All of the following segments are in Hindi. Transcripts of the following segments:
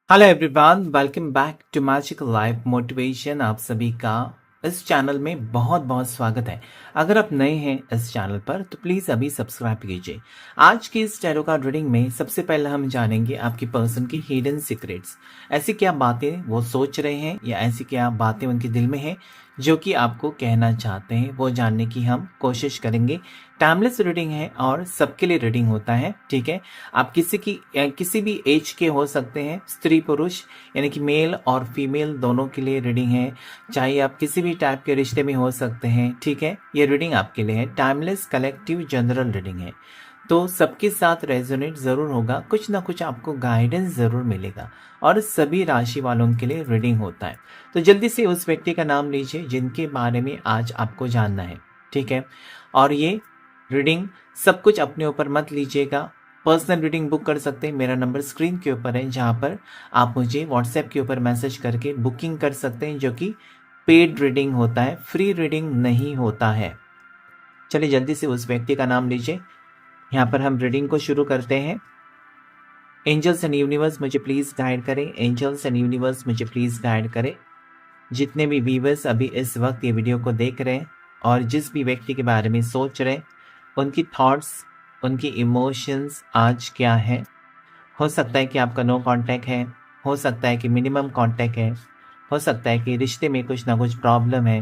Hello everyone, welcome back to magical life motivation. आप सभी का इस चैनल में बहुत बहुत स्वागत है। अगर आप नए हैं इस चैनल पर तो प्लीज़ अभी सब्सक्राइब कीजिए। आज की इस टैरो कार्ड रीडिंग में सबसे पहले हम जानेंगे आपकी पर्सन की हिडन सीक्रेट्स। ऐसी क्या बातें वो सोच रहे हैं या ऐसी क्या बातें उनके दिल में हैं जो कि आपको कहना चाहते हैं, वो जानने की हम कोशिश करेंगे। टाइमलेस रीडिंग है और सबके लिए रीडिंग होता है, ठीक है। आप किसी भी एज के हो सकते हैं, स्त्री पुरुष यानी कि मेल और फीमेल दोनों के लिए रीडिंग है। चाहे आप किसी भी टाइप के रिश्ते में हो सकते हैं, ठीक है। ये रीडिंग आपके लिए है। टाइमलेस कलेक्टिव जनरल रीडिंग है, तो सबके साथ रेजोनेट ज़रूर होगा, कुछ ना कुछ आपको गाइडेंस ज़रूर मिलेगा। और सभी राशि वालों के लिए रीडिंग होता है। तो जल्दी से उस व्यक्ति का नाम लीजिए जिनके बारे में आज आपको जानना है, ठीक है। और ये रीडिंग सब कुछ अपने ऊपर मत लीजिएगा। पर्सनल रीडिंग बुक कर सकते हैं, मेरा नंबर स्क्रीन के ऊपर है, जहाँ पर आप मुझे व्हाट्सएप के ऊपर मैसेज करके बुकिंग कर सकते हैं, जो कि पेड रीडिंग होता है, फ्री रीडिंग नहीं होता है। चलिए जल्दी से उस व्यक्ति का नाम लीजिए। यहाँ पर हम रीडिंग को शुरू करते हैं। एंजल्स एंड यूनिवर्स मुझे प्लीज़ गाइड करें। एंजल्स एंड यूनिवर्स मुझे प्लीज़ गाइड करें। जितने भी व्यूवर्स अभी इस वक्त ये वीडियो को देख रहे हैं और जिस भी व्यक्ति के बारे में सोच रहे हैं, उनकी थॉट्स, उनकी इमोशंस आज क्या है। हो सकता है कि आपका नो कांटेक्ट है, हो सकता है कि मिनिमम कांटेक्ट है, हो सकता है कि रिश्ते में कुछ ना कुछ प्रॉब्लम है,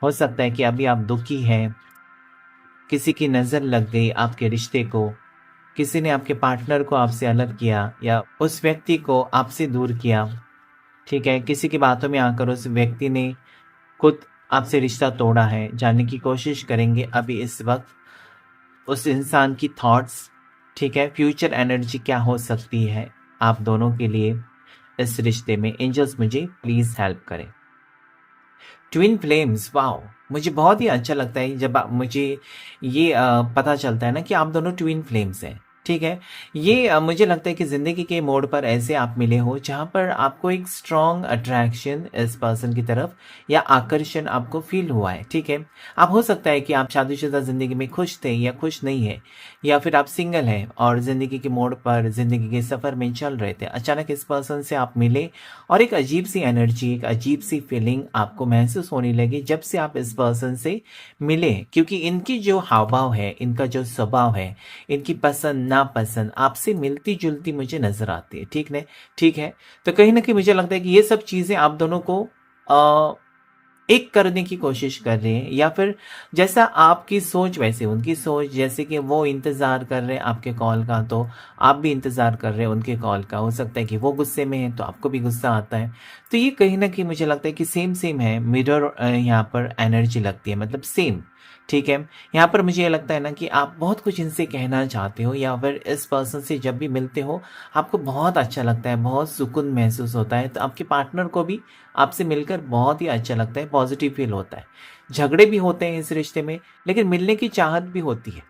हो सकता है कि अभी आप दुखी हैं, किसी की नज़र लग गई आपके रिश्ते को, किसी ने आपके पार्टनर को आपसे अलग किया या उस व्यक्ति को आपसे दूर किया, ठीक है। किसी की बातों में आकर उस व्यक्ति ने खुद आपसे रिश्ता तोड़ा है। जानने की कोशिश करेंगे अभी इस वक्त उस इंसान की थॉट्स, ठीक है। फ्यूचर एनर्जी क्या हो सकती है आप दोनों के लिए इस रिश्ते में। एंजल्स मुझे प्लीज़ हेल्प करें। Twin flames, wow! मुझे बहुत ही अच्छा लगता है जब मुझे ये पता चलता है ना कि आप दोनों ट्विन फ्लेम्स हैं, ठीक है। ये मुझे लगता है कि ज़िंदगी के मोड़ पर ऐसे आप मिले हो जहाँ पर आपको एक स्ट्रॉन्ग अट्रैक्शन इस पर्सन की तरफ या आकर्षण आपको फ़ील हुआ है, ठीक है। आप हो सकता है कि आप शादीशुदा ज़िंदगी में खुश थे या खुश नहीं हैं, या फिर आप सिंगल हैं और ज़िंदगी के मोड़ पर, ज़िंदगी के सफ़र में चल रहे थे। अचानक इस पर्सन से आप मिले और एक अजीब सी एनर्जी, एक अजीब सी फीलिंग आपको महसूस होने लगी जब से आप इस पर्सन से मिले, क्योंकि इनकी जो हाव भाव है, इनका जो स्वभाव है, इनकी पसंद नापसंद आपसे मिलती जुलती मुझे नजर आती है, ठीक है, ठीक है। तो कहीं ना कहीं मुझे लगता है कि ये सब चीज़ें आप दोनों को एक करने की कोशिश कर रहे हैं, या फिर जैसा आपकी सोच वैसे उनकी सोच, जैसे कि वो इंतज़ार कर रहे हैं आपके कॉल का तो आप भी इंतज़ार कर रहे हैं उनके कॉल का। हो सकता है कि वो गुस्से में हैं तो आपको भी गुस्सा आता है। तो ये कहीं न कहीं मुझे लगता है कि सेम सेम है, मिरर यहाँ पर एनर्जी लगती है, मतलब सेम, ठीक है। यहाँ पर मुझे ये लगता है ना कि आप बहुत कुछ इनसे कहना चाहते हो, या फिर इस पर्सन से जब भी मिलते हो आपको बहुत अच्छा लगता है, बहुत सुकून महसूस होता है। तो आपके पार्टनर को भी आपसे मिलकर बहुत ही अच्छा लगता है, पॉजिटिव फील होता है। झगड़े भी होते हैं इस रिश्ते में, लेकिन मिलने की चाहत भी होती है,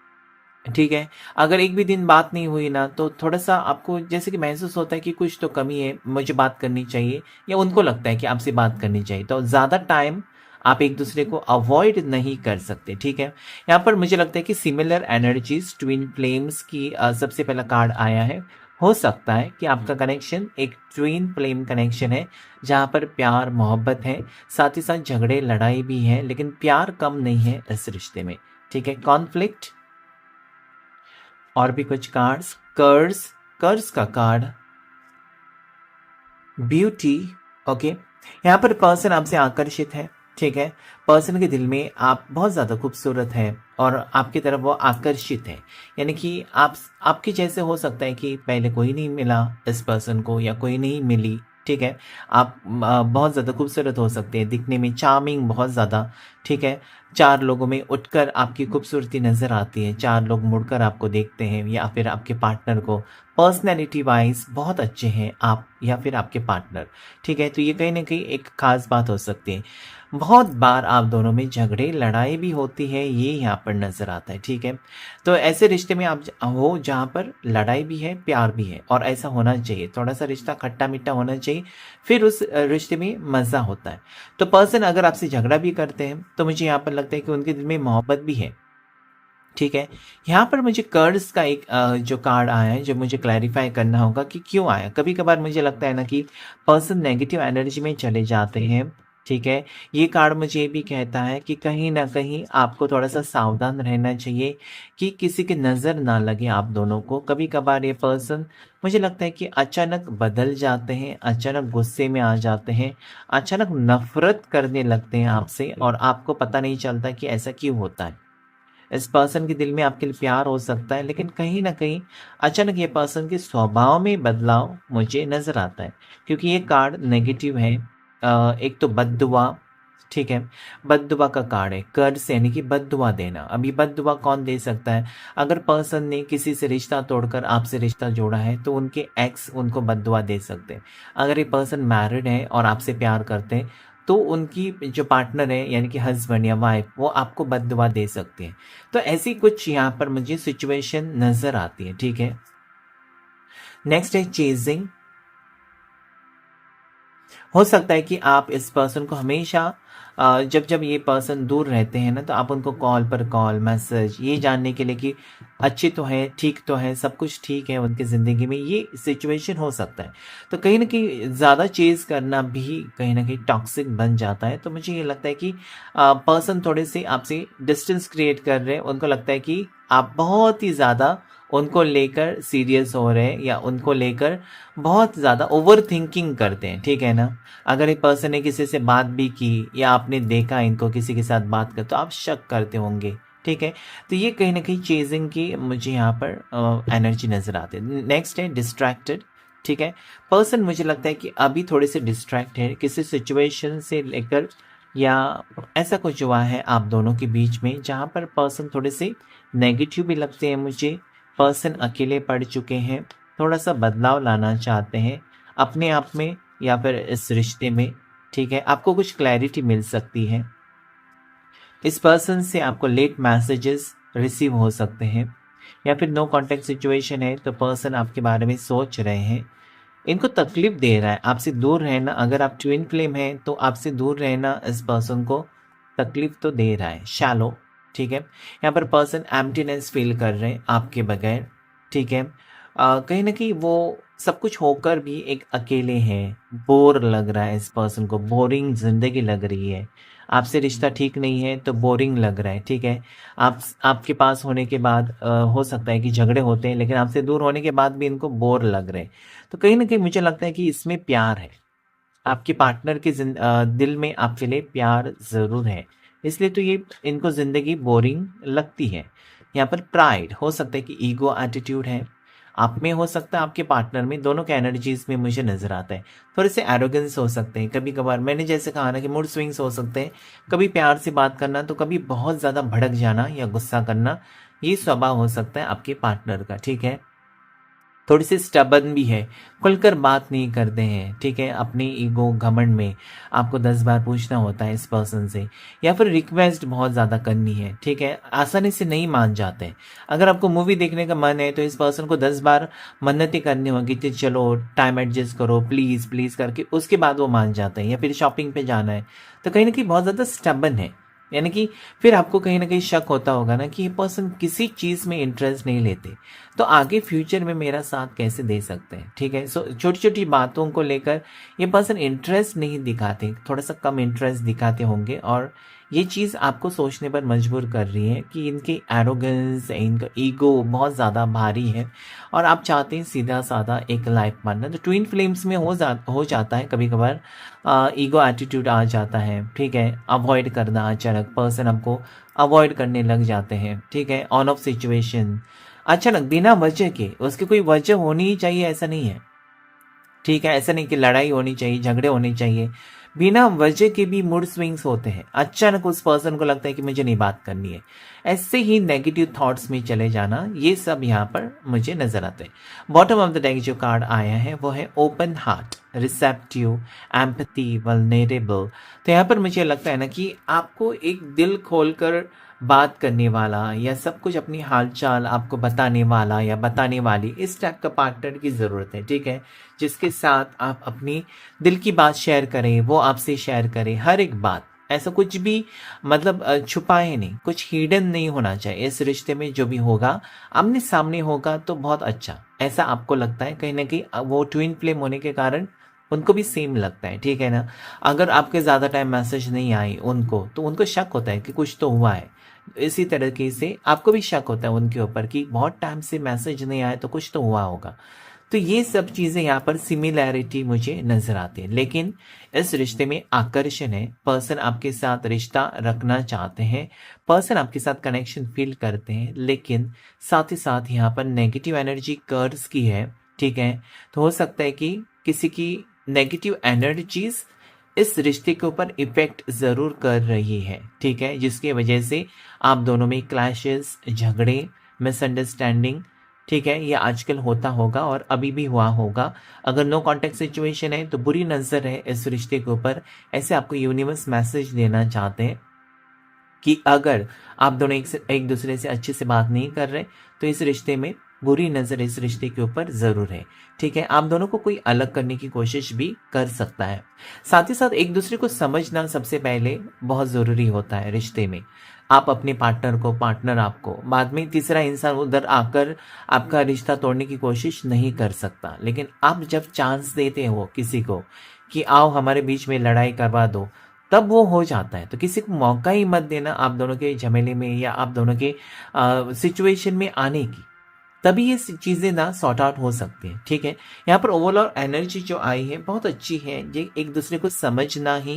ठीक है। अगर एक भी दिन बात नहीं हुई ना तो थोड़ा-सा आपको जैसे कि महसूस होता है कि कुछ तो कमी है, मुझे बात करनी चाहिए, या उनको लगता है कि आपसे बात करनी चाहिए। तो ज़्यादा टाइम आप एक-दूसरे को अवॉइड नहीं कर सकते, ठीक है। यहाँ पर मुझे लगता है कि सिमिलर एनर्जीज़ ट्विन फ्लेम्स की सबसे पहला कार्ड आया है। हो सकता है कि आपका कनेक्शन एक ट्विन फ्लेम कनेक्शन है, जहाँ पर प्यार, मोहब्बत है, साथ ही साथ झगड़े, लड़ाई भी है, लेकिन प्यार कम नहीं है इस रिश्ते में, ठीक है। कॉन्फ्लिक्ट और भी कुछ कार्ड्स, कर्स, कर्स का कार्ड, ब्यूटी, ओके। यहाँ पर पर्सन आपसे आकर्षित है, ठीक है। पर्सन के दिल में आप बहुत ज़्यादा खूबसूरत है और आपकी तरफ वो आकर्षित है। यानी कि आपके जैसे हो सकता है कि पहले कोई नहीं मिला इस पर्सन को, या कोई नहीं मिली, ठीक है। आप बहुत ज़्यादा खूबसूरत हो सकते हैं, दिखने में चार्मिंग बहुत ज़्यादा, ठीक है। 4 लोगों में उठकर आपकी खूबसूरती नज़र आती है, 4 लोग मुड़कर आपको देखते हैं, या फिर आपके पार्टनर को। पर्सनैलिटी वाइज़ बहुत अच्छे हैं आप या फिर आपके पार्टनर, ठीक है। तो ये कहीं न कहीं एक ख़ास बात हो सकती है। बहुत बार आप दोनों में झगड़े, लड़ाई भी होती है, ये यहाँ पर नज़र आता है, ठीक है। तो ऐसे रिश्ते में आप हो जहाँ पर लड़ाई भी है, प्यार भी है, और ऐसा होना चाहिए। थोड़ा-सा रिश्ता खट्टा-मीठा होना चाहिए, फिर उस रिश्ते में मज़ा होता है। तो पर्सन अगर आपसे झगड़ा भी करते हैं, तो मुझे यहाँ पर लगता है कि उनके दिल में मोहब्बत भी है, ठीक है। यहाँ पर मुझे कर्ड्स का एक जो कार्ड आया है जो मुझे क्लैरिफाई करना होगा कि क्यों आया। कभी कभार मुझे लगता है ना कि पर्सन नेगेटिव एनर्जी में चले जाते हैं, ठीक है। ये कार्ड मुझे ये भी कहता है कि कहीं ना कहीं आपको थोड़ा सा सावधान रहना चाहिए कि किसी की नज़र ना लगे आप दोनों को। कभी कभार ये पर्सन मुझे लगता है कि अचानक बदल जाते हैं, अचानक गुस्से में आ जाते हैं, अचानक नफरत करने लगते हैं आपसे और आपको पता नहीं चलता कि ऐसा क्यों होता है। इस पर्सन के दिल में आपके लिए प्यार हो सकता है, लेकिन कहीं न कहीं अचानक ये पर्सन के स्वभाव में बदलाव मुझे नज़र आता है, क्योंकि ये कार्ड नेगेटिव है। एक तो बद्दुआ, ठीक है? बद्दुआ का कार्ड है, कर्स यानी कि बद्दुआ देना। अभी बद्दुआ कौन दे सकता है? अगर पर्सन ने किसी से रिश्ता तोड़कर आपसे रिश्ता जोड़ा है, तो उनके एक्स उनको बद्दुआ दे सकते हैं। अगर ये पर्सन मैरिड है और आपसे प्यार करते हैं, तो उनकी जो पार्टनर है यानी कि हस्बैंड या वाइफ वो आपको बद्दुआ दे सकते हैं। तो ऐसी कुछ यहाँ पर मुझे सिचुएशन नज़र आती है, ठीक है? नेक्स्ट है चेजिंग। हो सकता है कि आप इस पर्सन को हमेशा जब जब ये पर्सन दूर रहते हैं ना, तो आप उनको कॉल पर कॉल मैसेज ये जानने के लिए कि अच्छे तो हैं, ठीक तो हैं, सब कुछ ठीक है उनकी ज़िंदगी में, ये सिचुएशन हो सकता है। तो कहीं ना कहीं ज़्यादा चेज़ करना भी कहीं ना कहीं टॉक्सिक बन जाता है। तो मुझे ये लगता है कि पर्सन थोड़े से आपसे डिस्टेंस क्रिएट कर रहे हैं। उनको लगता है कि आप बहुत ही ज़्यादा उनको लेकर सीरियस हो रहे हैं या उनको लेकर बहुत ज़्यादा ओवर थिंकिंग करते हैं, ठीक है ना? अगर एक पर्सन ने किसी से बात भी की या आपने देखा इनको किसी के साथ बात कर, तो आप शक करते होंगे, ठीक है? तो ये कहीं ना कहीं चेजिंग की मुझे यहाँ पर एनर्जी नज़र आती है। नेक्स्ट है डिस्ट्रैक्टेड, ठीक है। पर्सन मुझे लगता है कि अभी थोड़े से डिस्ट्रैक्ट है किसी सिचुएशन से लेकर, या ऐसा कुछ हुआ है आप दोनों के बीच में जहाँ पर पर्सन थोड़े से नेगेटिव भी लगते हैं मुझे। पर्सन अकेले पड़ चुके हैं, थोड़ा सा बदलाव लाना चाहते हैं अपने आप में या फिर इस रिश्ते में, ठीक है। आपको कुछ क्लैरिटी मिल सकती है। इस पर्सन से आपको लेट मैसेजेस रिसीव हो सकते हैं, या फिर नो कांटेक्ट सिचुएशन है तो पर्सन आपके बारे में सोच रहे हैं, इनको तकलीफ दे रहा है आपसे दूर रहना। अगर आप ट्विन फ्लेम हैं तो आपसे दूर रहना इस पर्सन को तकलीफ तो दे रहा है, शैलो, ठीक है। यहाँ पर पर्सन एम्प्टीनेस फील कर रहे हैं आपके बगैर, ठीक है। कहीं ना कहीं वो सब कुछ होकर भी एक अकेले हैं, बोर लग रहा है इस पर्सन को, बोरिंग जिंदगी लग रही है। आपसे रिश्ता ठीक नहीं है तो बोरिंग लग रहा है, ठीक है। आपके पास होने के बाद हो सकता है कि झगड़े होते हैं, लेकिन आपसे दूर होने के बाद भी इनको बोर लग रहे हैं। तो कहीं ना कहीं मुझे लगता है कि इसमें प्यार है, आपके पार्टनर के दिल में आपके लिए प्यार ज़रूर है, इसलिए तो ये इनको ज़िंदगी बोरिंग लगती है। यहाँ पर प्राइड हो सकता है कि ईगो एटीट्यूड है, आप में हो सकता है आपके पार्टनर में, दोनों के एनर्जीज में मुझे नज़र आता है। थोड़े से एरोगेंस हो सकते हैं कभी कभार, मैंने जैसे कहा ना कि मूड स्विंग्स हो सकते हैं, कभी प्यार से बात करना तो कभी बहुत ज़्यादा भड़क जाना या गुस्सा करना, ये स्वभाव हो सकता है आपके पार्टनर का, ठीक है। थोड़ी सी स्टबर्न भी है, खुलकर बात नहीं करते हैं, ठीक है। अपनी ईगो घमंड में आपको 10 बार पूछना होता है इस पर्सन से, या फिर रिक्वेस्ट बहुत ज़्यादा करनी है, ठीक है। आसानी से नहीं मान जाते हैं। अगर आपको मूवी देखने का मन है तो इस पर्सन को 10 बार मन्नतें करनी होगी कि चलो टाइम एडजस्ट करो प्लीज़ प्लीज़ करके, उसके बाद वो मान जाते हैं। या फिर शॉपिंग पे जाना है, तो कहीं ना कहीं बहुत ज़्यादा स्टबर्न है, यानी कि फिर आपको कहीं ना कहीं शक होता होगा ना कि ये पर्सन किसी चीज़ में इंटरेस्ट नहीं लेते, तो आगे फ्यूचर में मेरा साथ कैसे दे सकते हैं, ठीक है। सो छोटी छोटी बातों को लेकर ये पर्सन इंटरेस्ट नहीं दिखाते, थोड़ा सा कम इंटरेस्ट दिखाते होंगे, और ये चीज़ आपको सोचने पर मजबूर कर रही है कि इनकी एरोगेंस, इनका ईगो बहुत ज़्यादा भारी है, और आप चाहते हैं सीधा साधा एक लाइफ पार्टनर। तो ट्विन फ्लेम्स में हो जाता है कभी कभार, ईगो एटीट्यूड आ जाता है, ठीक है। अवॉइड करना, अचानक पर्सन आपको अवॉइड करने लग जाते हैं, ठीक है। ऑन ऑफ सिचुएशन अचानक बिना वजह के, उसकी कोई वजह होनी ही चाहिए ऐसा नहीं है, ठीक है। ऐसा नहीं कि लड़ाई होनी चाहिए, झगड़े होने चाहिए, बिना वजह के भी मूड स्विंग्स होते हैं। अचानक उस पर्सन को लगता है कि मुझे नहीं बात करनी है, ऐसे ही नेगेटिव थॉट्स में चले जाना, ये सब यहाँ पर मुझे नजर आते हैं। बॉटम ऑफ द डेक जो कार्ड आया है वो है open heart, receptive, empathy, vulnerable. तो यहाँ पर मुझे लगता है ना कि आपको एक दिल खोलकर बात करने वाला या सब कुछ अपनी हालचाल आपको बताने वाला या बताने वाली, इस टाइप का पार्टनर की ज़रूरत है, ठीक है। जिसके साथ आप अपनी दिल की बात शेयर करें, वो आपसे शेयर करें हर एक बात, ऐसा कुछ भी मतलब छुपाए नहीं, कुछ हिडन नहीं होना चाहिए इस रिश्ते में। जो भी होगा आमने सामने होगा तो बहुत अच्छा, ऐसा आपको लगता है कहीं ना कहीं। वो ट्विन फ्लेम होने के कारण उनको भी सेम लगता है, ठीक है ना। अगर आपके ज़्यादा टाइम मैसेज नहीं आई उनको, तो उनको शक होता है कि कुछ तो हुआ है। इसी तरीके से आपको भी शक होता है उनके ऊपर कि बहुत टाइम से मैसेज नहीं आया, तो कुछ तो हुआ होगा। तो ये सब चीज़ें यहाँ पर सिमिलैरिटी मुझे नज़र आती है। लेकिन इस रिश्ते में आकर्षण है, पर्सन आपके साथ रिश्ता रखना चाहते हैं, पर्सन आपके साथ कनेक्शन फील करते हैं, लेकिन साथ ही साथ यहाँ पर नेगेटिव एनर्जी कर्स की है, ठीक है। तो हो सकता है कि किसी की नेगेटिव एनर्जीज इस रिश्ते के ऊपर इफेक्ट ज़रूर कर रही है, ठीक है, जिसकी वजह से आप दोनों में क्लैशेस, झगड़े, मिसअंडरस्टैंडिंग, ठीक है, ये आजकल होता होगा और अभी भी हुआ होगा। अगर नो कॉन्टेक्ट सिचुएशन है तो बुरी नज़र है इस रिश्ते के ऊपर। ऐसे आपको यूनिवर्स मैसेज देना चाहते हैं कि अगर आप दोनों एक दूसरे से अच्छे से बात नहीं कर रहे, तो इस रिश्ते में बुरी नज़र इस रिश्ते के ऊपर ज़रूर है, ठीक है। आप दोनों को कोई अलग करने की कोशिश भी कर सकता है। साथ ही साथ एक दूसरे को समझना सबसे पहले बहुत ज़रूरी होता है रिश्ते में। आप अपने पार्टनर को, पार्टनर आपको, बाद में तीसरा इंसान उधर आकर आपका रिश्ता तोड़ने की कोशिश नहीं कर सकता। लेकिन आप जब चांस देते हो किसी को कि आओ हमारे बीच में लड़ाई करवा दो, तब वो हो जाता है। तो किसी को मौका ही मत देना आप दोनों के झमेले में या आप दोनों के सिचुएशन में आने की, तभी ये चीज़ें ना सॉर्ट आउट हो सकती हैं, ठीक है। यहाँ पर ओवरऑल एनर्जी जो आई है बहुत अच्छी है। ये एक दूसरे को समझना ही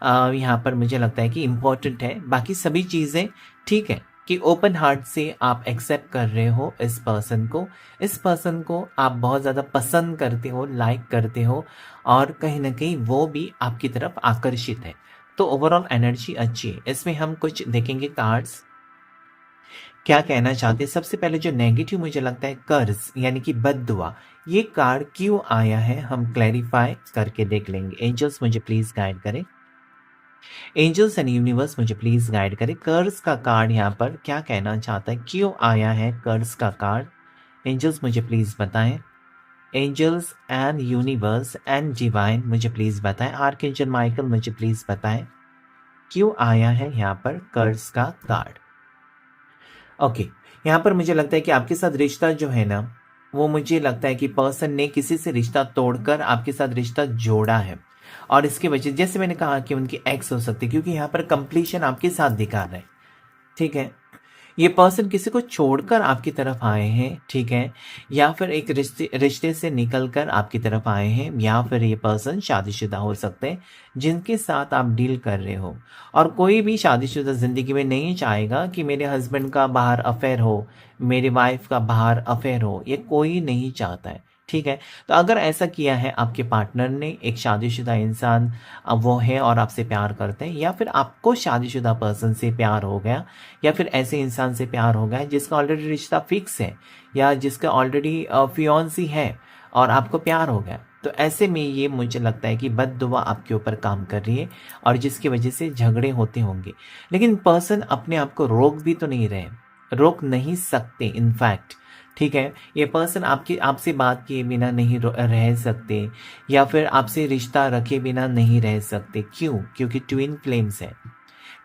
यहाँ पर मुझे लगता है कि इम्पोर्टेंट है। बाकी सभी चीज़ें ठीक है कि ओपन हार्ट से आप एक्सेप्ट कर रहे हो इस पर्सन को, इस पर्सन को आप बहुत ज़्यादा पसंद करते हो, लाइक करते हो, और कहीं ना कहीं वो भी आपकी तरफ आकर्षित है। तो ओवरऑल एनर्जी अच्छी है। इसमें हम कुछ देखेंगे कार्ड्स क्या कहना चाहते हैं। सबसे पहले जो नेगेटिव मुझे लगता है कर्ज यानी कि बद्दुआ, ये कार्ड क्यों आया है हम क्लैरिफाई करके देख लेंगे। एंजल्स मुझे प्लीज गाइड करें, एंजल्स एंड यूनिवर्स मुझे प्लीज गाइड करें। कर्ज का कार्ड यहाँ पर क्या कहना चाहता है, क्यों आया है कर्ज का कार्ड, एंजल्स मुझे प्लीज बताएं। Angels and universe and divine मुझे प्लीज बताएं। आर्कएंजल माइकल मुझे प्लीज बताएं क्यों आया है यहाँ पर कर्ज का कार्ड। ओके, यहाँ पर मुझे लगता है कि आपके साथ रिश्ता जो है ना, वो मुझे लगता है कि पर्सन ने किसी से रिश्ता तोड़कर आपके साथ रिश्ता जोड़ा है, और इसकी वजह जैसे मैंने कहा कि उनकी एक्स हो सकती है, क्योंकि यहाँ पर कंप्लीशन आपके साथ दिखा रहा है, ठीक है। ये पर्सन किसी को छोड़कर आपकी तरफ आए हैं, ठीक है, या फिर एक रिश्ते से निकलकर आपकी तरफ आए हैं, या फिर ये पर्सन शादीशुदा हो सकते हैं जिनके साथ आप डील कर रहे हो। और कोई भी शादीशुदा ज़िंदगी में नहीं चाहेगा कि मेरे हस्बैंड का बाहर अफेयर हो, मेरी वाइफ का बाहर अफेयर हो, ये कोई नहीं चाहता है, ठीक है। तो अगर ऐसा किया है आपके पार्टनर ने, एक शादीशुदा इंसान वो है और आपसे प्यार करते हैं, या फिर आपको शादीशुदा पर्सन से प्यार हो गया, या फिर ऐसे इंसान से प्यार हो गया है जिसका ऑलरेडी रिश्ता फिक्स है, या जिसका ऑलरेडी फियोंसी है और आपको प्यार हो गया, तो ऐसे में ये मुझे लगता है कि बद्दुआ आपके ऊपर काम कर रही है, और जिसकी वजह से झगड़े होते होंगे। लेकिन पर्सन अपने आप को रोक भी तो नहीं रहे, रोक नहीं सकते इनफैक्ट, ठीक है। ये पर्सन आपसे बात किए बिना नहीं रह सकते, या फिर आपसे रिश्ता रखे बिना नहीं रह सकते। क्यों? क्योंकि ट्विन फ्लेम्स है।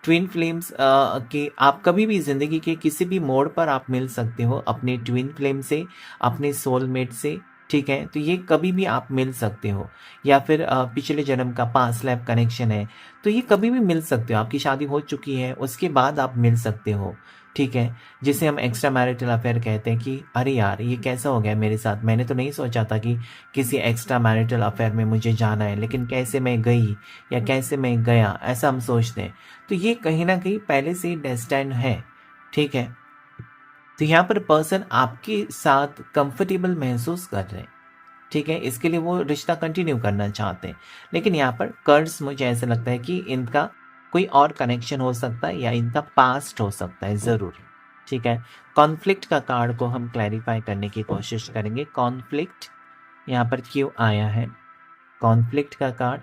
ट्विन फ्लेम्स के आप कभी भी ज़िंदगी के किसी भी मोड़ पर आप मिल सकते हो अपने ट्विन फ्लेम से, अपने सोलमेट से, ठीक है। तो ये कभी भी आप मिल सकते हो, या फिर पिछले जन्म का पास्ट लाइफ कनेक्शन है, तो ये कभी भी मिल सकते हो। आपकी शादी हो चुकी है उसके बाद आप मिल सकते हो, ठीक है। जिसे हम एक्स्ट्रा मैरिटल अफेयर कहते हैं कि अरे यार ये कैसा हो गया मेरे साथ, मैंने तो नहीं सोचा था कि किसी एक्स्ट्रा मैरिटल अफेयर में मुझे जाना है, लेकिन कैसे मैं गई या कैसे मैं गया, ऐसा हम सोचते हैं। तो ये कहीं ना कहीं पहले से ही डेस्टाइन है, ठीक है। तो यहाँ पर पर्सन आपके साथ कंफर्टेबल महसूस कर रहे हैं, ठीक है, इसके लिए वो रिश्ता कंटिन्यू करना चाहते हैं। लेकिन यहाँ पर कर्ज मुझे ऐसा लगता है कि इनका कोई और कनेक्शन हो सकता है, या इनका पास्ट हो सकता है ज़रूर, ठीक है। कॉन्फ्लिक्ट का कार्ड को हम क्लैरिफाई करने की कोशिश करेंगे। कॉन्फ्लिक्ट यहाँ पर क्यों आया है, कॉन्फ्लिक्ट का कार्ड,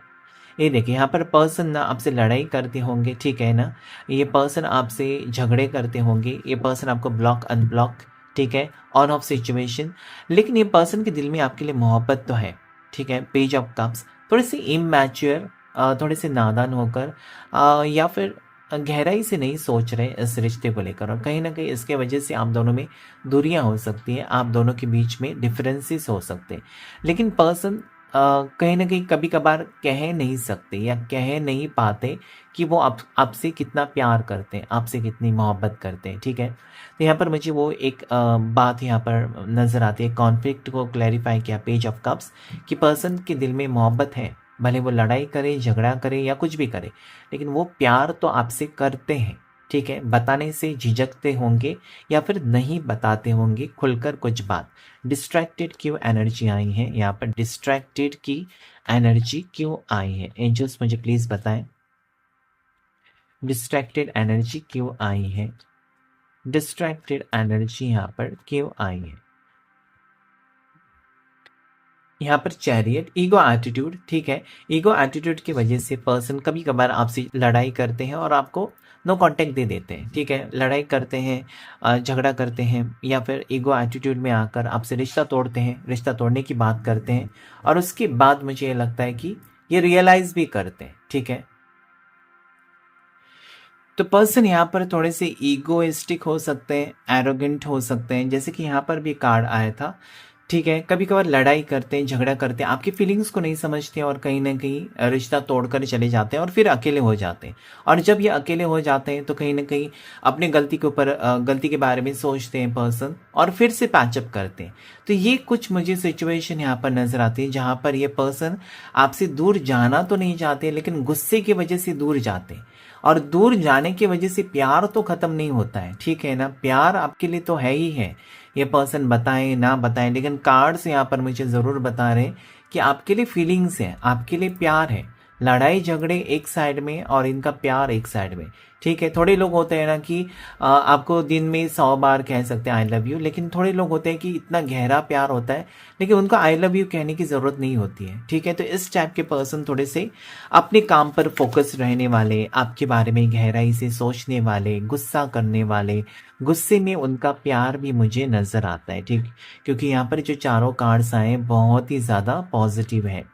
ये देखिए यहाँ पर पर्सन ना आपसे लड़ाई करते होंगे, ठीक है ना, ये पर्सन आपसे झगड़े करते होंगे, ये पर्सन आपको ब्लॉक अनब्लॉक, ठीक है, ऑन ऑफ सिचुएशन। लेकिन ये पर्सन के दिल में आपके लिए मोहब्बत तो है, ठीक है। पेज ऑफ कप्स, थोड़ी सी इमैच्योर थोड़े से नादान होकर या फिर गहराई से नहीं सोच रहे इस रिश्ते को लेकर, और कहीं ना कहीं इसके वजह से आप दोनों में दूरियां हो सकती हैं, आप दोनों के बीच में डिफरेंसेस हो सकते हैं। लेकिन पर्सन कहीं ना कहीं कभी कभार कह नहीं सकते या कह नहीं पाते कि वो आपसे कितना प्यार करते हैं, आपसे कितनी मोहब्बत करते हैं। ठीक है, तो यहाँ पर मुझे वो एक बात यहाँ पर नज़र आती है, कॉन्फ्लिक्ट को क्लैरिफाई किया पेज ऑफ कप्स, कि पर्सन के दिल में मोहब्बत है, भले वो लड़ाई करे, झगड़ा करे या कुछ भी करे, लेकिन वो प्यार तो आपसे करते हैं। ठीक है, बताने से झिझकते होंगे या फिर नहीं बताते होंगे खुलकर कुछ बात। डिस्ट्रैक्टेड क्यों एनर्जी आई है यहाँ पर, डिस्ट्रैक्टेड की एनर्जी क्यों आई है? एंजल्स मुझे प्लीज बताएं, डिस्ट्रैक्टेड एनर्जी क्यों आई है? डिस्ट्रैक्टेड एनर्जी यहाँ पर क्यों आई है? यहाँ पर चैरियट, ईगो एटीट्यूड। ठीक है, ईगो एटीट्यूड की वजह से पर्सन कभी कभार आपसे लड़ाई करते हैं और आपको नो कांटेक्ट दे देते हैं। ठीक है, लड़ाई करते हैं, झगड़ा करते हैं, या फिर ईगो एटीट्यूड में आकर आपसे रिश्ता तोड़ते हैं, रिश्ता तोड़ने की बात करते हैं, और उसके बाद मुझे ये लगता है कि ये रियलाइज भी करते हैं। ठीक है, तो पर्सन यहाँ पर थोड़े से ईगोइस्टिक हो सकते हैं, एरोगेंट हो सकते हैं, जैसे कि यहाँ पर भी कार्ड आया था। ठीक है, कभी कभार लड़ाई करते हैं, झगड़ा करते हैं, आपकी फीलिंग्स को नहीं समझते और कहीं ना कहीं रिश्ता तोड़कर चले जाते हैं और फिर अकेले हो जाते हैं। और जब ये अकेले हो जाते हैं तो कहीं ना कहीं अपनी गलती के ऊपर गलती के बारे में सोचते हैं पर्सन, और फिर से पैचअप करते हैं। तो ये कुछ मुझे सिचुएशन यहाँ पर नजर आती है जहाँ पर ये पर्सन आपसे दूर जाना तो नहीं चाहते, लेकिन गुस्से की वजह से दूर जाते हैं, और दूर जाने की वजह से प्यार तो खत्म नहीं होता है। ठीक है ना, प्यार आपके लिए तो है ही है, ये पर्सन बताएं ना बताएं, लेकिन कार्ड्स यहाँ पर मुझे ज़रूर बता रहे हैं कि आपके लिए फीलिंग्स है, आपके लिए प्यार है। लड़ाई झगड़े एक साइड में और इनका प्यार एक साइड में। ठीक है, थोड़े लोग होते हैं ना कि आपको दिन में 100 बार कह सकते हैं आई लव यू, लेकिन थोड़े लोग होते हैं कि इतना गहरा प्यार होता है लेकिन उनको आई लव यू कहने की ज़रूरत नहीं होती है। ठीक है, तो इस टाइप के पर्सन थोड़े से अपने काम पर फोकस रहने वाले, आपके बारे में गहराई से सोचने वाले, गुस्सा करने वाले, गुस्से में उनका प्यार भी मुझे नज़र आता है। ठीक, क्योंकि यहाँ पर जो चारों कार्ड्स आए बहुत ही ज़्यादा पॉजिटिव है।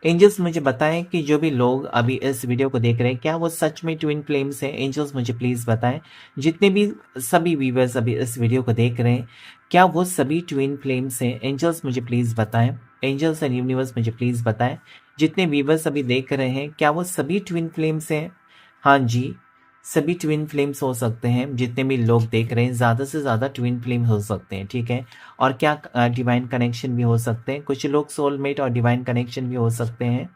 एंजल्स मुझे बताएं कि जो भी लोग अभी इस वीडियो को देख रहे हैं, क्या वो सच में ट्विन फ्लेम्स हैं? एंजल्स मुझे प्लीज बताएं, जितने भी सभी व्यूवर्स अभी इस वीडियो को देख रहे हैं, क्या वो सभी ट्विन फ्लेम्स हैं? एंजल्स मुझे प्लीज बताएं, एंजल्स एंड यूनिवर्स मुझे प्लीज बताएं, जितने व्यूवर्स अभी देख रहे हैं, क्या वो सभी ट्विन फ्लेम्स हैं? हाँ जी, सभी ट्विन फ्लेम्स हो सकते हैं। जितने भी लोग देख रहे हैं, ज़्यादा से ज़्यादा ट्विन फ्लेम्स हो सकते हैं। ठीक है, और क्या डिवाइन कनेक्शन भी हो सकते हैं, कुछ लोग सोलमेट और डिवाइन कनेक्शन भी हो सकते हैं।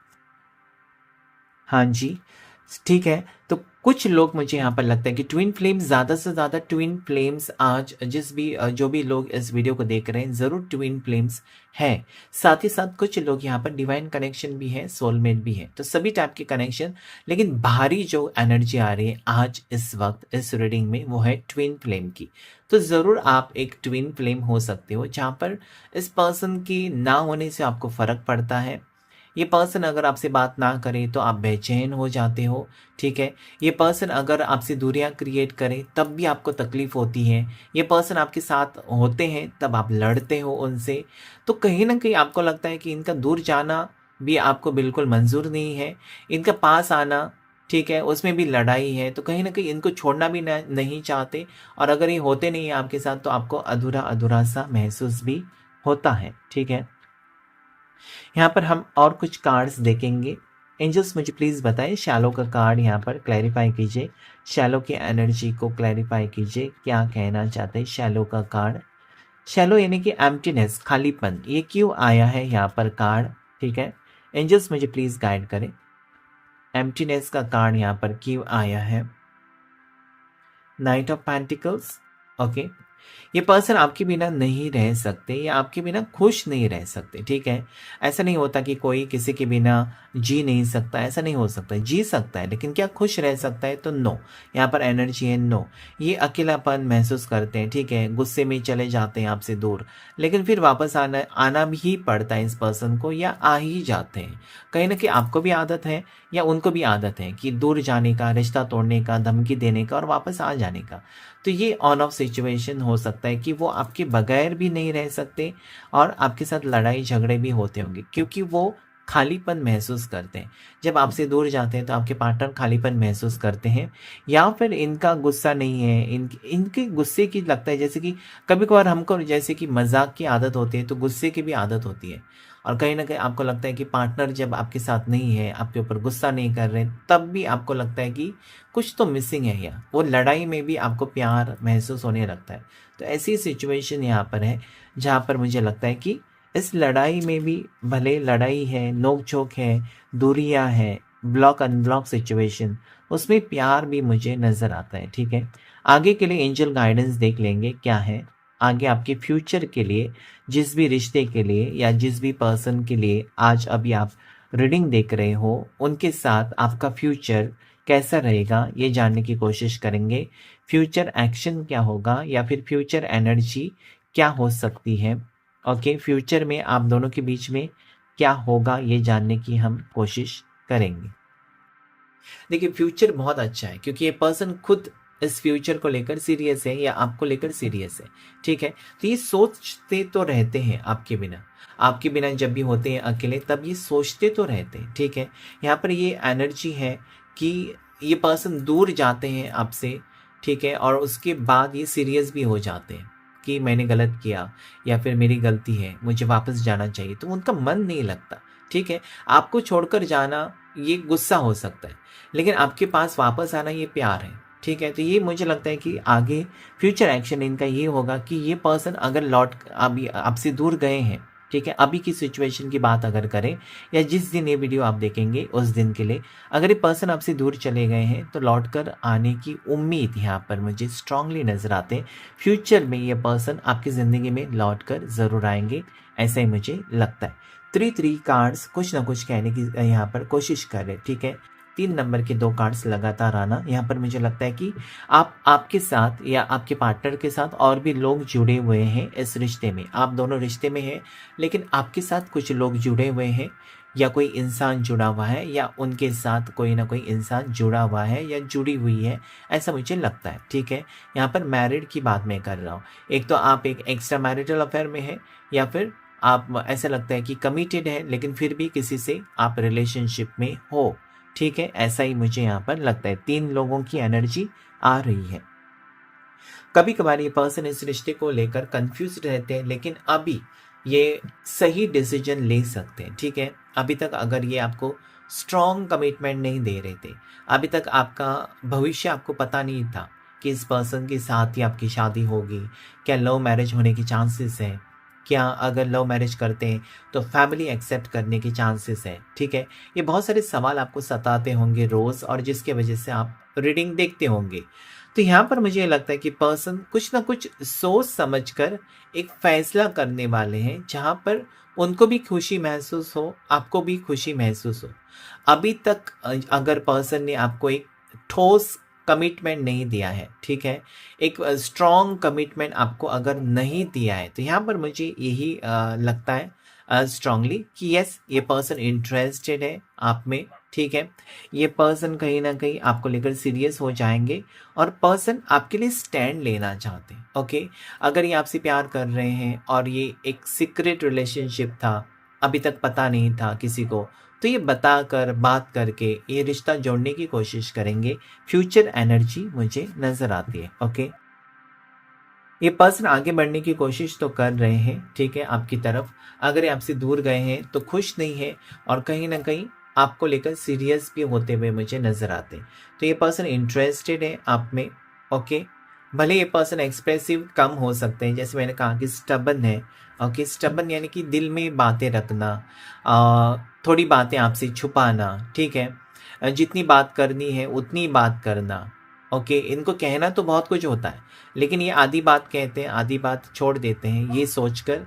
हाँ जी, ठीक है, तो कुछ लोग मुझे यहाँ पर लगता है कि ट्विन फ्लेम्स, ज़्यादा से ज़्यादा ट्विन फ्लेम्स आज जो भी लोग इस वीडियो को देख रहे हैं, ज़रूर ट्विन फ्लेम्स है। साथ ही साथ कुछ लोग यहाँ पर डिवाइन कनेक्शन भी है, सोलमेट भी है, तो सभी टाइप के कनेक्शन। लेकिन बाहरी जो एनर्जी आ रही है आज इस वक्त इस रीडिंग में, वो है ट्विन फ्लेम की। तो ज़रूर आप एक ट्विन फ्लेम हो सकते हो, जहाँ पर इस पर्सन की ना होने से आपको फ़र्क पड़ता है। ये पर्सन अगर आपसे बात ना करे तो आप बेचैन हो जाते हो। ठीक है, ये पर्सन अगर आपसे दूरियां क्रिएट करे तब भी आपको तकलीफ होती है। ये पर्सन आपके साथ होते हैं तब आप लड़ते हो उनसे। तो कहीं ना कहीं आपको लगता है कि इनका दूर जाना भी आपको बिल्कुल मंजूर नहीं है, इनका पास आना, ठीक है, उसमें भी लड़ाई है। तो कहीं ना कहीं इनको छोड़ना भी नहीं चाहते, और अगर ये होते नहीं है आपके साथ तो आपको अधूरा अधूरा सा महसूस भी होता है। ठीक है, यहाँ पर हम और कुछ कार्ड्स देखेंगे। एंजल्स मुझे प्लीज़ बताएं, शैलो का कार्ड यहाँ पर क्लैरिफाई कीजिए, शैलो की एनर्जी को क्लैरिफाई कीजिए, क्या कहना चाहते हैं शैलो का कार्ड। शैलो यानी कि एम्प्टीनेस, खालीपन, ये क्यों आया है यहाँ पर कार्ड? ठीक है, एंजल्स मुझे प्लीज़ गाइड करें, एम्प्टीनेस का कार्ड यहाँ पर क्यों आया है? Night of pentacles. ओके, ये पर्सन आपके बिना नहीं रह सकते या आपके बिना खुश नहीं रह सकते। ठीक है, ऐसा नहीं होता कि कोई किसी के बिना जी नहीं सकता, ऐसा नहीं हो सकता, जी सकता है, लेकिन क्या खुश रह सकता है? तो नो, यहाँ पर एनर्जी है नो। ये अकेलापन महसूस करते हैं। ठीक है, गुस्से में चले जाते हैं आपसे दूर, लेकिन फिर वापस आना भी पड़ता है इस पर्सन को, या आ ही जाते हैं। कहीं ना कहीं आपको भी आदत है या उनको भी आदत है कि दूर जाने का, रिश्ता तोड़ने का, धमकी देने का और वापस आ जाने का। तो ये ऑन ऑफ सिचुएशन हो सकता है कि वो आपके बगैर भी नहीं रह सकते और आपके साथ लड़ाई झगड़े भी होते होंगे, क्योंकि वो खालीपन महसूस करते हैं। जब आपसे दूर जाते हैं तो आपके पार्टनर खालीपन महसूस करते हैं, या फिर इनका गुस्सा नहीं है, इनके गुस्से की लगता है, जैसे कि कभी-कभार हमको जैसे कि मज़ाक की आदत होती है तो गुस्से की भी आदत होती है। और कहीं न कहीं आपको लगता है कि पार्टनर जब आपके साथ नहीं है, आपके ऊपर गुस्सा नहीं कर रहे, तब भी आपको लगता है कि कुछ तो मिसिंग है यहाँ। वो लड़ाई में भी आपको प्यार महसूस होने लगता है। तो ऐसी सिचुएशन यहाँ पर है, जहाँ पर मुझे लगता है कि इस लड़ाई में भी भले लड़ाई है, नोक-झोंक है, दूरियाँ हैं, ब्लॉक-अनब्लॉक सिचुएशन, उसमें प्यार भी मुझे नज़र आता है, ठीक है? आगे के लिए एंजल गाइडेंस देख लेंगे क्या है। आगे आपके फ्यूचर के लिए, जिस भी रिश्ते के लिए या जिस भी पर्सन के लिए आज अभी आप रीडिंग देख रहे हो, उनके साथ आपका फ्यूचर कैसा रहेगा, ये जानने की कोशिश करेंगे। फ्यूचर एक्शन क्या होगा या फिर फ्यूचर एनर्जी क्या हो सकती है? ओके, फ्यूचर में आप दोनों के बीच में क्या होगा, ये जानने की हम कोशिश करेंगे। देखिए, फ्यूचर बहुत अच्छा है क्योंकि ये पर्सन खुद इस फ्यूचर को लेकर सीरियस है या आपको लेकर सीरियस है, ठीक है? तो ये सोचते तो रहते हैं आपके बिना जब भी होते हैं अकेले, तब ये सोचते तो रहते हैं, ठीक है? यहाँ पर ये एनर्जी है कि ये पर्सन दूर जाते हैं आपसे, ठीक है? और उसके बाद ये सीरियस भी हो जाते हैं कि मैंने गलत किया या फिर मेरी गलती है, मुझे वापस जाना चाहिए, तो उनका मन नहीं लगता, ठीक है? आपको छोड़कर जाना ये गुस्सा हो सकता है, लेकिन आपके पास वापस आना ये प्यार है, ठीक है? तो ये मुझे लगता है कि आगे फ्यूचर एक्शन इनका ये होगा कि ये पर्सन अगर लौट अभी आपसे दूर गए हैं, ठीक है? अभी की सिचुएशन की बात अगर करें या जिस दिन ये वीडियो आप देखेंगे उस दिन के लिए, अगर ये पर्सन आपसे दूर चले गए हैं तो लौट कर आने की उम्मीद यहाँ पर मुझे स्ट्रांगली नज़र आते हैं। फ्यूचर में ये पर्सन आपकी ज़िंदगी में लौट कर ज़रूर आएँगे, ऐसा ही मुझे लगता है। 3 कार्ड्स कुछ ना कुछ कहने की यहाँ पर कोशिश कर रहे हैं, ठीक है? 3 नंबर के 2 कार्ड्स लगातार आना, यहाँ पर मुझे लगता है कि आपके साथ या आपके पार्टनर के साथ और भी लोग जुड़े हुए हैं इस रिश्ते में। आप दोनों रिश्ते में हैं, लेकिन आपके साथ कुछ लोग जुड़े हुए हैं या कोई इंसान जुड़ा हुआ है या उनके साथ कोई ना कोई इंसान जुड़ा हुआ है या जुड़ी हुई है, ऐसा मुझे लगता है, ठीक है? यहाँ पर मैरिड की बात मैं कर रहा हूँ। एक तो आप एक एक्स्ट्रा मैरिटल अफेयर में हैं या फिर आप ऐसा लगता है कि कमिटेड है लेकिन फिर भी किसी से आप रिलेशनशिप में हो, ठीक है? ऐसा ही मुझे यहाँ पर लगता है। 3 लोगों की एनर्जी आ रही है। कभी कभार ये पर्सन इस रिश्ते को लेकर कंफ्यूज रहते हैं, लेकिन अभी ये सही डिसीजन ले सकते हैं, ठीक है? अभी तक अगर ये आपको स्ट्रॉन्ग कमिटमेंट नहीं दे रहे थे, अभी तक आपका भविष्य आपको पता नहीं था कि इस पर्सन के साथ ही आपकी शादी होगी, क्या लव मैरिज होने की चांसेस है, क्या अगर लव मैरिज करते हैं तो फैमिली एक्सेप्ट करने के चांसेस है, ठीक है? ये बहुत सारे सवाल आपको सताते होंगे रोज़ और जिसके वजह से आप रीडिंग देखते होंगे। तो यहाँ पर मुझे ये लगता है कि पर्सन कुछ ना कुछ सोच समझकर एक फैसला करने वाले हैं, जहाँ पर उनको भी खुशी महसूस हो, आपको भी खुशी महसूस हो। अभी तक अगर पर्सन ने आपको एक ठोस कमिटमेंट नहीं दिया है, ठीक है? एक स्ट्रॉन्ग कमिटमेंट आपको अगर नहीं दिया है, तो यहाँ पर मुझे यही लगता है स्ट्रांगली कि यस, ये पर्सन इंटरेस्टेड है आप में, ठीक है? ये पर्सन कहीं ना कहीं आपको लेकर सीरियस हो जाएंगे और पर्सन आपके लिए स्टैंड लेना चाहते हैं, ओके? अगर ये आपसे प्यार कर रहे हैं और ये एक सीक्रेट रिलेशनशिप था, अभी तक पता नहीं था किसी को, तो ये बताकर बात करके ये रिश्ता जोड़ने की कोशिश करेंगे। फ्यूचर एनर्जी मुझे नज़र आती है, ओके? ये पर्सन आगे बढ़ने की कोशिश तो कर रहे हैं, ठीक है, आपकी तरफ। अगर ये आपसे दूर गए हैं तो खुश नहीं है और कहीं ना कहीं आपको लेकर सीरियस भी होते हुए मुझे नज़र आते हैं। तो ये पर्सन इंटरेस्टेड है आप में, ओके? भले ये पर्सन एक्सप्रेसिव कम हो सकते हैं, जैसे मैंने कहा कि स्टबन है, ओके? स्टबन यानी कि दिल में बातें रखना, थोड़ी बातें आपसे छुपाना, ठीक है? जितनी बात करनी है उतनी बात करना, ओके? इनको कहना तो बहुत कुछ होता है, लेकिन ये आधी बात कहते हैं, आधी बात छोड़ देते हैं, ये सोचकर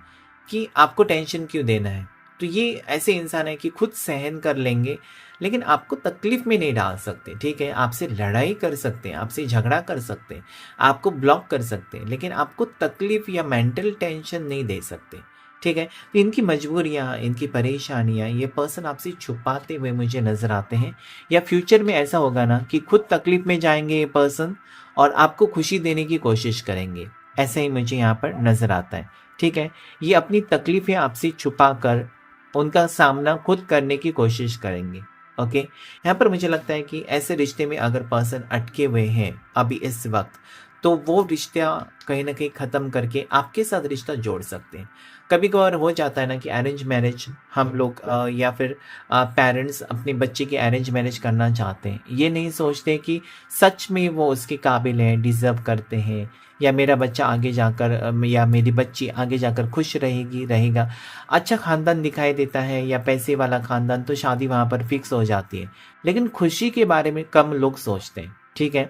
कि आपको टेंशन क्यों देना है। तो ये ऐसे इंसान है कि खुद सहन कर लेंगे, लेकिन आपको तकलीफ में नहीं डाल सकते, ठीक है? आपसे लड़ाई कर सकते हैं, आपसे झगड़ा कर सकते हैं, आपको ब्लॉक कर सकते हैं, लेकिन आपको तकलीफ या मेंटल टेंशन नहीं दे सकते, ठीक है? तो इनकी मजबूरियाँ, इनकी परेशानियाँ ये पर्सन आपसे छुपाते हुए मुझे नज़र आते हैं, या फ्यूचर में ऐसा होगा ना कि खुद तकलीफ में जाएंगे ये पर्सन और आपको खुशी देने की कोशिश करेंगे, ऐसा ही मुझे यहाँ पर नज़र आता है, ठीक है? ये अपनी तकलीफ़ें आपसे छुपा कर उनका सामना खुद करने की कोशिश करेंगे। ओके, यहाँ पर मुझे लगता है कि ऐसे रिश्ते में अगर पर्सन अटके हुए हैं अभी इस वक्त, तो वो रिश्ता कहीं ना कहीं ख़त्म करके आपके साथ रिश्ता जोड़ सकते हैं। कभी कभार हो जाता है ना कि अरेंज मैरिज हम लोग या फिर पेरेंट्स अपने बच्चे की अरेंज मैरिज करना चाहते हैं, ये नहीं सोचते कि सच में वो उसके काबिल हैं, डिज़र्व करते हैं, या मेरा बच्चा आगे जाकर या मेरी बच्ची आगे जाकर खुश रहेगी रहेगा। अच्छा ख़ानदान दिखाई देता है या पैसे वाला ख़ानदान, तो शादी वहाँ पर फिक्स हो जाती है, लेकिन खुशी के बारे में कम लोग सोचते हैं। ठीक है,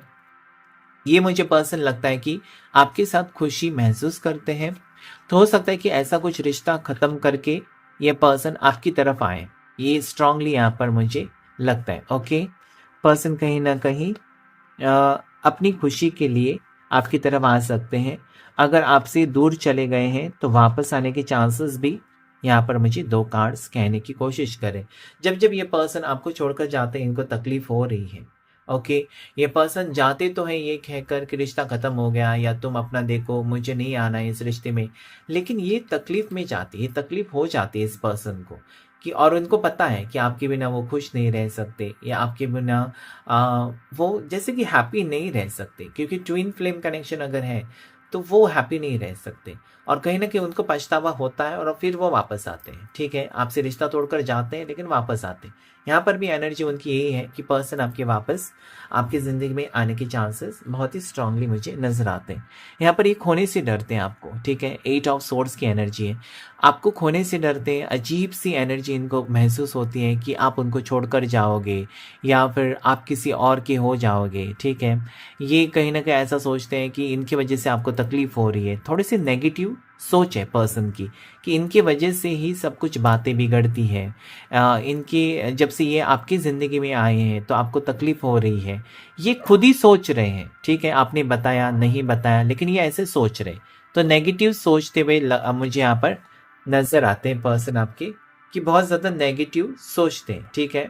ये मुझे पर्सन लगता है कि आपके साथ खुशी महसूस करते हैं, तो हो सकता है कि ऐसा कुछ रिश्ता ख़त्म करके ये पर्सन आपकी तरफ आए। ये स्ट्रांगली यहाँ पर मुझे लगता है। ओके, पर्सन कहीं ना कहीं अपनी खुशी के लिए आपकी तरफ आ सकते हैं। अगर आपसे दूर चले गए हैं तो वापस आने के चांसेस भी यहाँ पर मुझे 2 कार्ड्स कहने की कोशिश करें। जब जब ये पर्सन आपको छोड़कर जाते हैं, इनको तकलीफ हो रही है। ओके, ये पर्सन जाते तो हैं ये कहकर कि रिश्ता ख़त्म हो गया या तुम अपना देखो, मुझे नहीं आना है इस रिश्ते में, लेकिन ये तकलीफ में जाती है, ये तकलीफ हो जाती है इस पर्सन को कि, और उनको पता है कि आपके बिना वो खुश नहीं रह सकते, या आपके बिना वो जैसे कि हैप्पी नहीं रह सकते, क्योंकि ट्विन फ्लेम कनेक्शन अगर है तो वो हैप्पी नहीं रह सकते, और कहीं ना कहीं उनको पछतावा होता है और फिर वो वापस आते हैं। ठीक है, आपसे रिश्ता तोड़कर जाते हैं लेकिन वापस आते हैं। यहाँ पर भी एनर्जी उनकी यही है कि पर्सन आपके वापस आपकी ज़िंदगी में आने के चांसेस बहुत ही स्ट्रांगली मुझे नज़र आते हैं। यहाँ पर ये खोने से डरते हैं आपको। ठीक है, 8 ऑफ सोर्ड्स की एनर्जी है, आपको खोने से डरते हैं। अजीब सी एनर्जी इनको महसूस होती है कि आप उनको छोड़कर जाओगे या फिर आप किसी और के हो जाओगे। ठीक है, ये कहीं ना कहीं ऐसा सोचते हैं कि इनकी वजह से आपको तकलीफ हो रही है। थोड़ी सी नेगेटिव सोच है पर्सन की कि इनकी वजह से ही सब कुछ बातें बिगड़ती है। इनके जब से ये आपकी ज़िंदगी में आए हैं तो आपको तकलीफ हो रही है, ये खुद ही सोच रहे हैं। ठीक है, आपने बताया नहीं बताया, लेकिन ये ऐसे सोच रहे, तो नेगेटिव सोचते हुए मुझे यहाँ पर नज़र आते हैं पर्सन आपके कि बहुत ज़्यादा नेगेटिव सोचते हैं। ठीक है,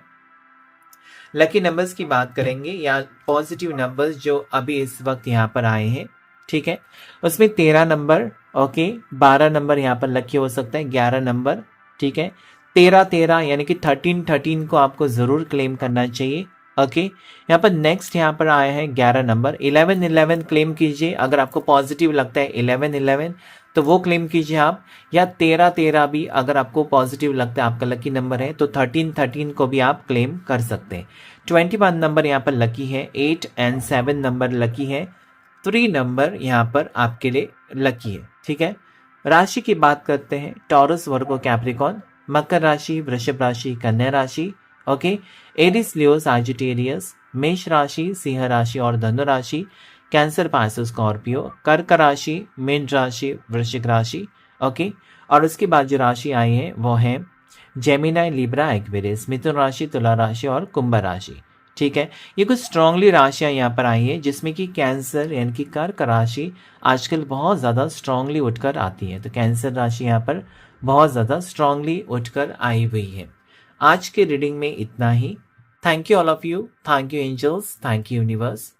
लकी नंबर्स की बात करेंगे या पॉजिटिव नंबर्स जो अभी इस वक्त यहाँ पर आए हैं। ठीक है, उसमें 13 नंबर, ओके, 12 नंबर यहाँ पर लकी हो सकता है, 11 नंबर। ठीक है, 13 यानी कि 13 को आपको ज़रूर क्लेम करना चाहिए। ओके, यहाँ पर नेक्स्ट यहाँ पर आया है 11 नंबर। 11 क्लेम कीजिए, अगर आपको पॉजिटिव लगता है 11 तो वो क्लेम कीजिए आप, या 13 भी अगर आपको पॉजिटिव लगता है आपका लकी नंबर है तो 13 को भी आप क्लेम कर सकते हैं। 21 नंबर यहाँ पर लकी है, 8 एंड 7 नंबर लकी है, 3 नंबर यहाँ पर आपके लिए लकी है। ठीक है, राशि की बात करते हैं, टॉरस, वर्गो, कैप्रिकॉन, मकर राशि, वृषभ राशि, कन्या राशि, ओके, एरिस, लियो, साजिटेरियस, मेष राशि, सिंह राशि और धनु राशि, कैंसर, पाइसेस, स्कॉर्पियो, कर्क राशि, मीन राशि, वृश्चिक राशि। ओके, और उसके बाद जो राशि आई है वो है जेमिनाई, लिब्रा, एक्वेरियस, मिथुन राशि, तुला राशि और कुंभ राशि। ठीक है, ये कुछ स्ट्रांगली राशियां यहाँ पर आई है, जिसमें कि कैंसर यानी कि कर्क राशि आजकल बहुत ज़्यादा स्ट्रांगली उठकर आती है, तो कैंसर राशि यहाँ पर बहुत ज़्यादा स्ट्रांगली उठकर आई हुई है। आज के रीडिंग में इतना ही। Thank you all of you, thank you angels, thank you universe.